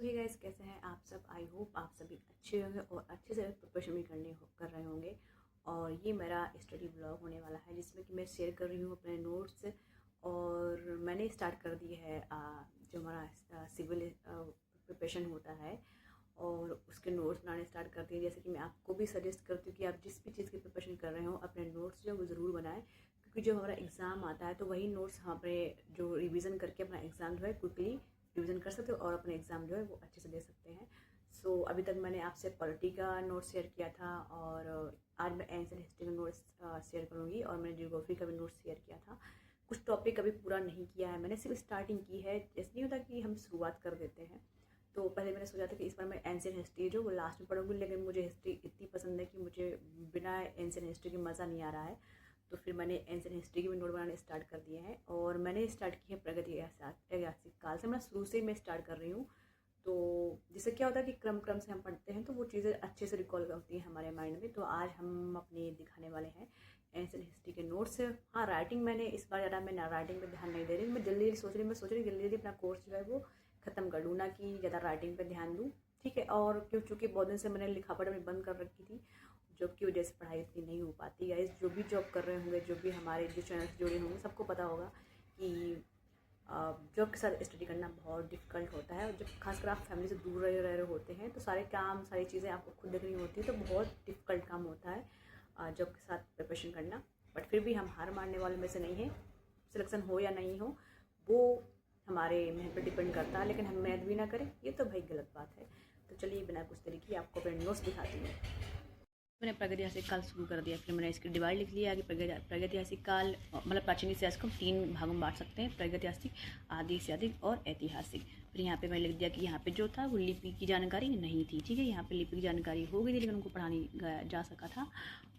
सो hey guys, कैसे हैं आप सब। आई होप आप सभी अच्छे होंगे और अच्छे से प्रिपरेशन भी कर रहे होंगे। और ये मेरा स्टडी ब्लॉग होने वाला है जिसमें कि मैं शेयर कर रही हूँ अपने नोट्स। और मैंने स्टार्ट कर दी है जो हमारा सिविल प्रिपरेशन होता है और उसके नोट्स बनाने स्टार्ट कर दिए। जैसे कि मैं आपको भी सजेस्ट करती हूँ कि आप जिस भी चीज़ की प्रिपरेशन कर रहे हो अपने नोट्स जो वो ज़रूर बनाएं, क्योंकि जब हमारा एग्ज़ाम आता है तो वही नोट्स हम अपने जो रिवीजन करके अपना एग्ज़ाम जो है क्विकली रिवीजन कर सकते हो और अपने एग्ज़ाम जो है वो अच्छे से दे सकते हैं। सो अभी तक मैंने आपसे पॉलिटी का नोट शेयर किया था और आज मैं एंशिएंट हिस्ट्री का नोट्स शेयर करूँगी और मैंने जियोग्राफी का भी नोट शेयर किया था। कुछ टॉपिक अभी पूरा नहीं किया है, मैंने सिर्फ स्टार्टिंग की है। जैसे नहीं होता कि हम शुरुआत कर देते हैं, तो पहले मैंने सोचा था कि इस बार मैं एंशिएंट हिस्ट्री जो वो लास्ट में पढ़ूंगी, लेकिन मुझे हिस्ट्री इतनी पसंद है कि मुझे बिना एंशिएंट हिस्ट्री के मज़ा नहीं आ रहा है। तो फिर मैंने एंशिएंट हिस्ट्री के भी नोट बनाने स्टार्ट कर दिए हैं और मैंने स्टार्ट किए हैं ऐतिहासिक काल से। मैं शुरू से मैं स्टार्ट कर रही हूँ। तो जिससे क्या होता है कि क्रम से हम पढ़ते हैं तो वो चीज़ें अच्छे से रिकॉल होती हैं हमारे माइंड में। तो आज हम अपने दिखाने वाले हैं एंशिएंट हिस्ट्री के नोट्स। हाँ, राइटिंग मैंने इस बार ज़्यादा मैं राइटिंग पे ध्यान नहीं दे रही। मैं जल्दी सोच रही जल्दी जल्दी अपना कोर्स जो है वो ख़त्म कर लूँ, ना कि ज़्यादा राइटिंग पे ध्यान दूँ। ठीक है। और क्योंकि बहुत दिन से मैंने लिखा पढ़ा में बंद कर रखी थी, जॉब की वजह से पढ़ाई इतनी नहीं हो पाती। गाइस, जो भी जॉब कर रहे होंगे, जो भी हमारे जो चैनल से जुड़े होंगे, सबको पता होगा कि जॉब के साथ स्टडी करना बहुत डिफ़िकल्ट होता है। और जब खासकर आप फैमिली से दूर रह रहे होते हैं तो सारे काम सारी चीज़ें आपको खुद देखनी होती है, तो बहुत डिफ़िकल्ट काम होता है जॉब के साथ प्रिपरेशन करना। बट फिर भी हम हार मानने वालों में से नहीं हैं। सिलेक्शन हो या नहीं हो वो हमारे मेहनत पर डिपेंड करता है, लेकिन हम मेहनत भी ना करें ये तो भाई गलत बात है। तो चलिए बिना कुछ तरीके आपको अपने नोट्स दिखाती हूँ। मैंने प्रागैतिहासिक काल शुरू कर दिया, फिर मैंने इसकी डिवाइड लिख लिया कि प्रागैतिहासिक काल मतलब प्राचीन इतिहास को हम 3 भागों में बांट सकते हैं: प्रागैतिहासिक, आदि इतिहासिक और ऐतिहासिक। फिर यहाँ पे मैंने लिख दिया कि यहाँ पे जो था वो लिपि की जानकारी नहीं थी। ठीक है, यहाँ पे लिपि की जानकारी हो गई थी लेकिन उनको पढ़ा नहीं जा सका था।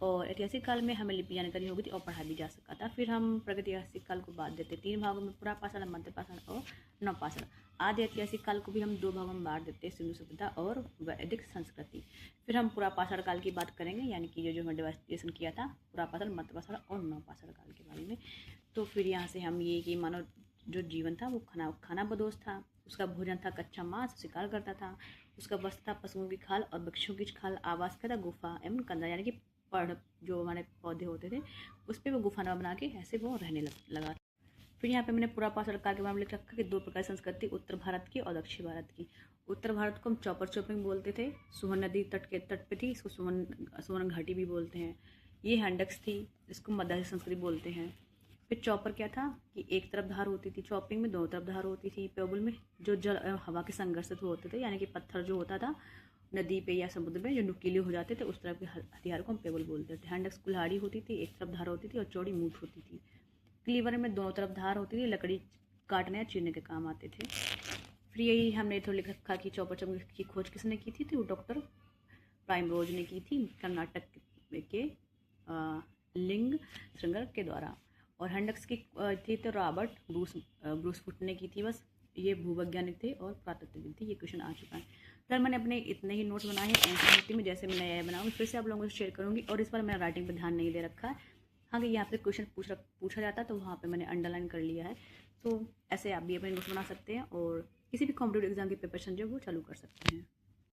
और ऐतिहासिक काल में हमें लिपि जानकारी हो गई थी और पढ़ा भी जा सका था। फिर हम प्रागैतिहासिक काल को बांट देते 3 भागों में: पुरापाषाण, मध्यपाषाण और नवपाषाण। आदि ऐतिहासिक काल को भी हम 2 भागों में बांट देते हैं: सिंधु सभ्यता और वैदिक संस्कृति। फिर हम पुरापाषाण काल की बात करेंगे, यानी कि जो हमने डिवाइडेशन किया था पुरापाषाण, मध्यपाषाण और नवपाषाण काल के बारे में। तो फिर यहाँ से हम ये कि मानव जो जीवन था वो खाना बदोश था, उसका भोजन था कच्चा मांस, शिकार करता था, उसका वस्त्र था पशुओं की खाल और वृक्षों की खाल, आवास का था गुफा एवं कंदरा, यानी कि पढ़ जो हमारे पौधे होते थे उस पर वो गुफा न बना के ऐसे वो रहने लगा। फिर यहाँ पे मैंने पुरापाषाण काल के बारे में लिख रखा कि 2 प्रकार की संस्कृति, उत्तर भारत की और दक्षिण भारत की। उत्तर भारत को हम चौपर चौपिंग बोलते थे, सुवन नदी तट पे थी, इसको सुवन घाटी भी बोलते हैं। ये हैंडक्स थी, इसको मध्य संस्कृति बोलते हैं। फिर चौपर क्या था कि एक तरफ धार होती थी, चौपिंग में 2 तरफ धार होती थी। पेबल में जो जल हवा के संघर्ष से होते थे, यानी कि पत्थर जो होता था नदी पे या समुद्र में जो नुकीले हो जाते थे उस तरह के हथियार को हम पेबल बोलते थे। हैंडक्स कुल्हाड़ी होती थी, एक तरफ धार होती थी और चौड़ी मूठ होती थी। क्लीवर में 2 तरफ धार होती थी, लकड़ी काटने या चीरने के काम आते थे। फिर यही हमने थोड़ा लिख रखा कि चौपर चौपिंग की खोज किसने की थी, तो वो डॉक्टर प्राइमरोज ने की थी, कर्नाटक के लिंग श्रृंगर के द्वारा। और हैंडक्स की थी तो रॉबर्ट ब्रूसफुट ने की थी। बस ये भूवैज्ञानिक थे और पुरातत्वविद थे। ये क्वेश्चन आ चुका है। फिर मैंने अपने इतने ही नोट्स बनाए हैं एंशिएंट हिस्ट्री में। जैसे मैं नया बनाऊंगी फिर से आप लोगों को शेयर करूंगी। और इस बार मैंने राइटिंग पर ध्यान नहीं दे रखा है। हाँ, कि यहाँ पे क्वेश्चन पूछा जाता है तो वहाँ पे मैंने अंडरलाइन कर लिया है। तो ऐसे आप भी अपने नोट्स बना सकते हैं और किसी भी कॉम्पिटेटिव एग्जाम की प्रिपरेशन जो वो चालू कर सकते हैं।